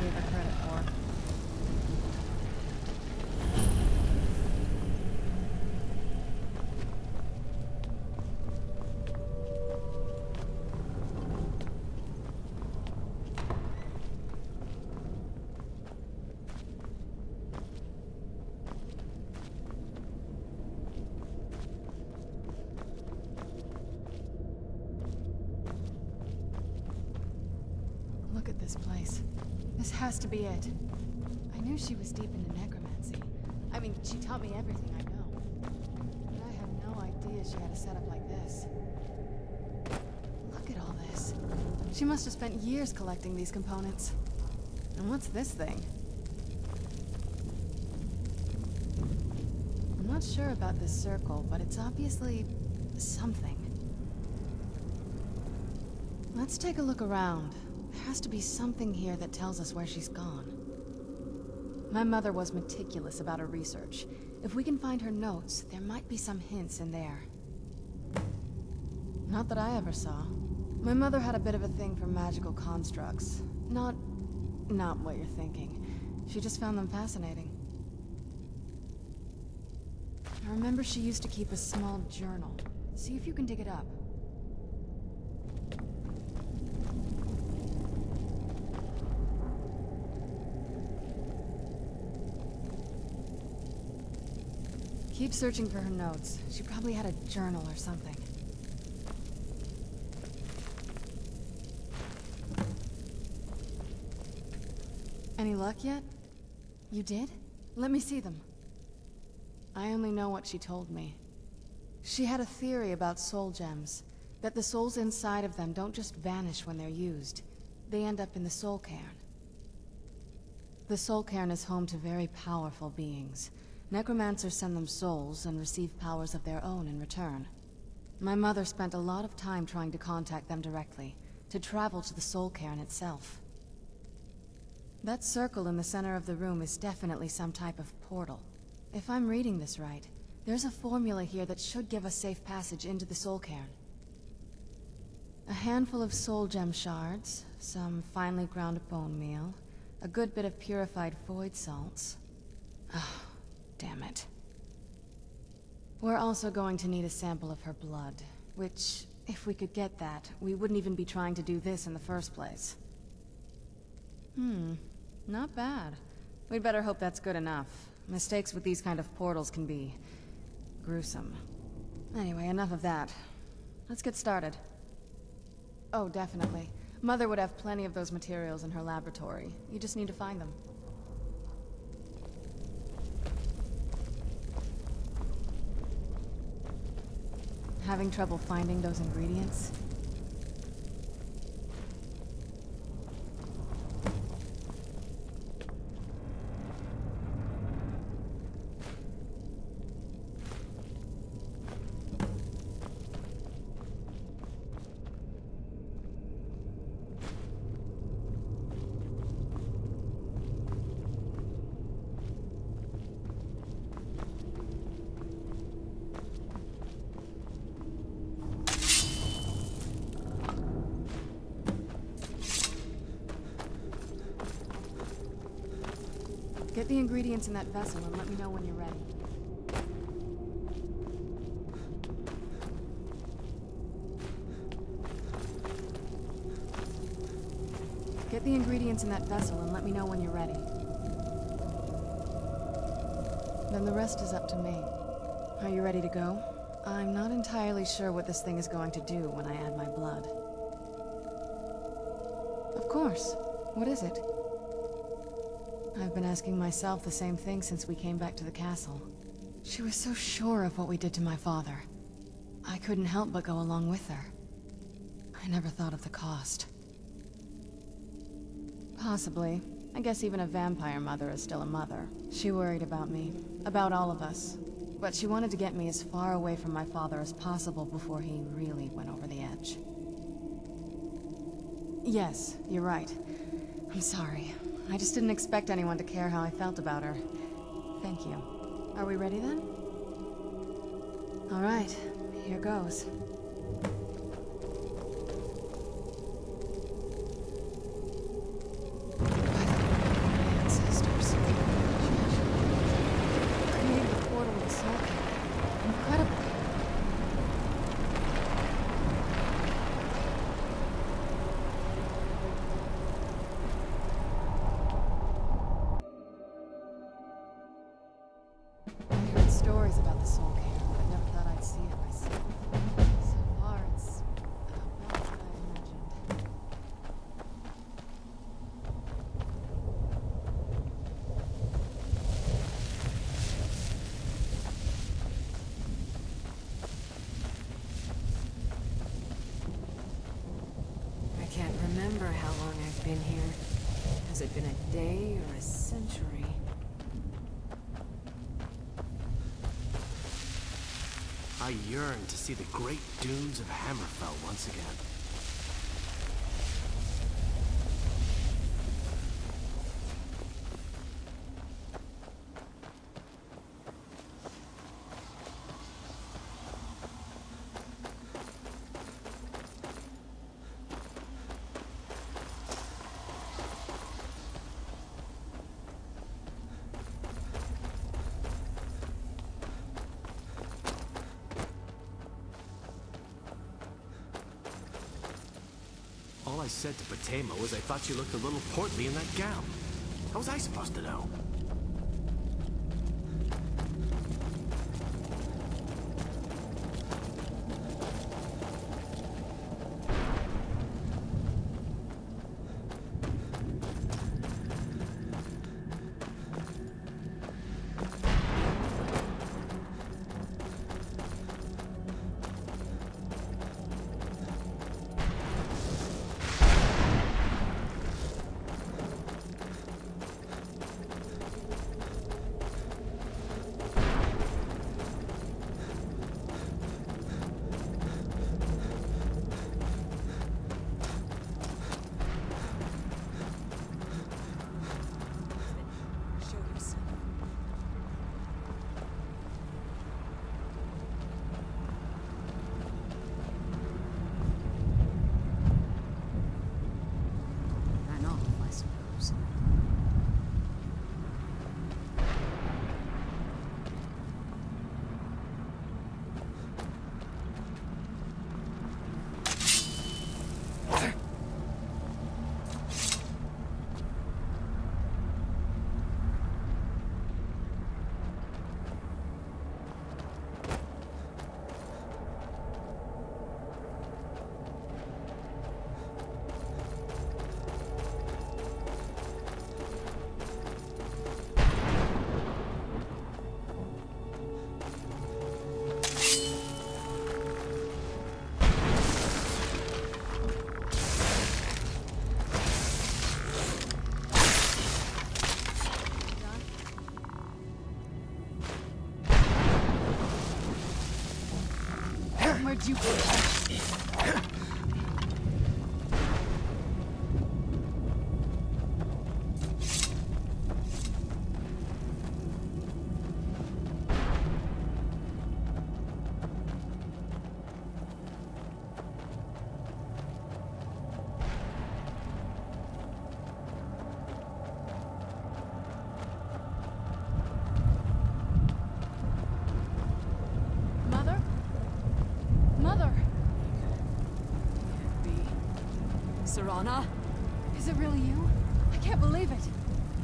gave her credit for. Look at this place. This has to be it. I knew she was deep into necromancy. I mean, she taught me everything I know. But I had no idea she had a setup like this. Look at all this. She must have spent years collecting these components. And what's this thing? I'm not sure about this circle, but it's obviously something. Let's take a look around. There has to be something here that tells us where she's gone. My mother was meticulous about her research. If we can find her notes, there might be some hints in there. Not that I ever saw. My mother had a bit of a thing for magical constructs. Not what you're thinking. She just found them fascinating. I remember she used to keep a small journal. See if you can dig it up. Keep searching for her notes. She probably had a journal or something. Any luck yet? You did? Let me see them. I only know what she told me. She had a theory about soul gems, that the souls inside of them don't just vanish when they're used. They end up in the soul cairn. The soul cairn is home to very powerful beings. Necromancers send them souls and receive powers of their own in return. My mother spent a lot of time trying to contact them directly, to travel to the soul cairn itself. That circle in the center of the room is definitely some type of portal. If I'm reading this right, there's a formula here that should give us safe passage into the soul cairn. A handful of soul gem shards, some finely ground bone meal, a good bit of purified void salts. Oh, damn it. We're also going to need a sample of her blood, which, if we could get that, we wouldn't even be trying to do this in the first place. Not bad. We'd better hope that's good enough. Mistakes with these kind of portals can be gruesome. Anyway, enough of that. Let's get started. Oh, definitely. Mother would have plenty of those materials in her laboratory. You just need to find them. Having trouble finding those ingredients? Get the ingredients in that vessel and let me know when you're ready. Get the ingredients in that vessel and let me know when you're ready. Then the rest is up to me. Are you ready to go? I'm not entirely sure what this thing is going to do when I add my blood. Of course. What is it? I've been asking myself the same thing since we came back to the castle. She was so sure of what we did to my father. I couldn't help but go along with her. I never thought of the cost. Possibly. I guess even a vampire mother is still a mother. She worried about me, about all of us. But she wanted to get me as far away from my father as possible before he really went over the edge. Yes, you're right. I'm sorry. I just didn't expect anyone to care how I felt about her. Thank you. Are we ready then? All right, here goes. By the stories about the soul care, but I never thought I'd see it myself. So far, it's about what I imagined. I can't remember how long I've been here. Has it been a day or a century? I yearn to see the great dunes of Hammerfell once again. All I said to Patema was I thought you looked a little portly in that gown. How was I supposed to know? Where'd you go? Serana? Is it really you? I can't believe it.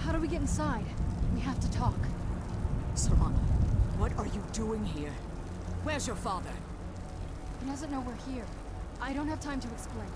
How do we get inside? We have to talk. Serana, what are you doing here? Where's your father? He doesn't know we're here. I don't have time to explain.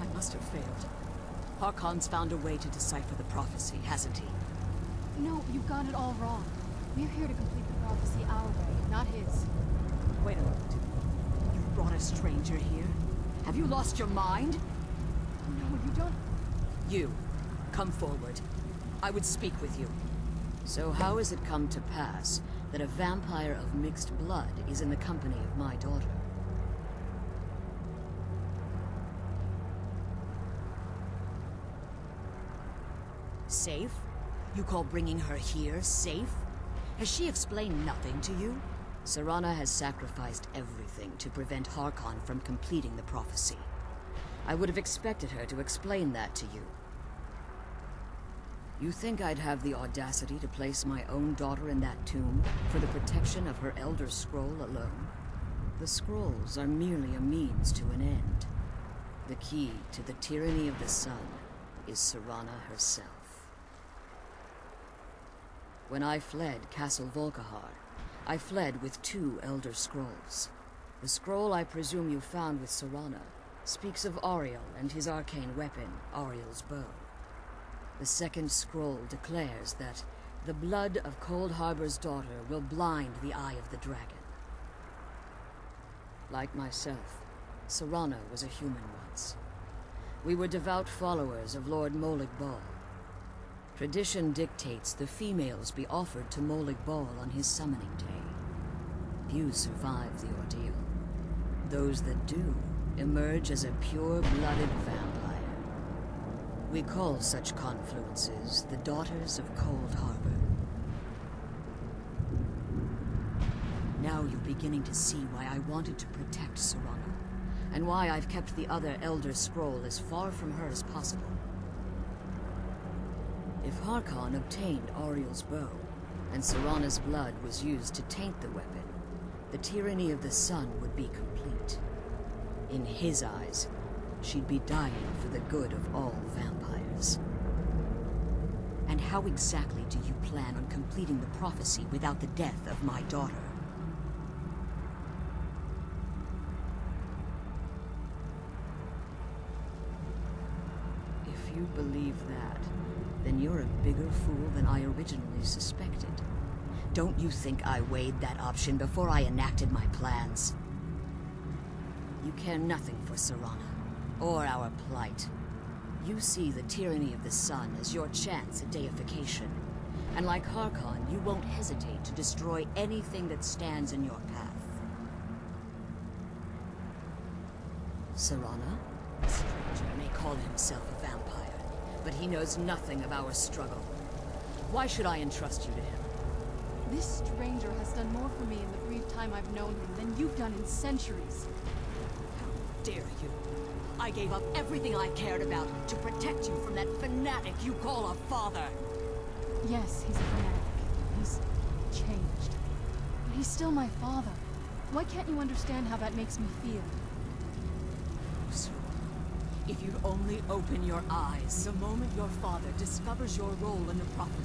I must have failed. Harkon's found a way to decipher the prophecy, hasn't he? No, you've got it all wrong. We're here to complete the prophecy our way, not his. Wait a minute. You've brought a stranger here? Have you lost your mind? No, you don't... You, come forward. I would speak with you. So how has it come to pass that a vampire of mixed blood is in the company of my daughter? Safe? You call bringing her here safe? Has she explained nothing to you? Serana has sacrificed everything to prevent Harkon from completing the prophecy. I would have expected her to explain that to you. You think I'd have the audacity to place my own daughter in that tomb for the protection of her Elder Scroll alone? The scrolls are merely a means to an end. The key to the tyranny of the sun is Serana herself. When I fled Castle Volkihar, I fled with 2 Elder Scrolls. The scroll I presume you found with Serana speaks of Auriel and his arcane weapon, Auriel's bow. The second scroll declares that the blood of Cold Harbor's daughter will blind the eye of the dragon. Like myself, Serana was a human once. We were devout followers of Lord Molig Bal. Tradition dictates the females be offered to Molig Bal on his summoning day. Few survive the ordeal. Those that do emerge as a pure-blooded vampire. We call such confluences the Daughters of Cold Harbor. Now you're beginning to see why I wanted to protect Serana, and why I've kept the other Elder Scroll as far from her as possible. If Harkon obtained Auriel's bow, and Serana's blood was used to taint the weapon, the tyranny of the sun would be complete. In his eyes, she'd be dying for the good of all vampires. And how exactly do you plan on completing the prophecy without the death of my daughter? If you believe that, then you're a bigger fool than I originally suspected. Don't you think I weighed that option before I enacted my plans? You care nothing for Serana, or our plight. You see the tyranny of the sun as your chance at deification. And like Harkon, you won't hesitate to destroy anything that stands in your path. Serana? A stranger may call himself a vampire, but he knows nothing of our struggle. Why should I entrust you to him? This stranger has done more for me in the brief time I've known him than you've done in centuries. How dare you? I gave up everything I cared about to protect you from that fanatic you call a father. Yes, he's a fanatic. He's changed. But he's still my father. Why can't you understand how that makes me feel? Sir, if you'd only open your eyes. The moment your father discovers your role in the prophecy,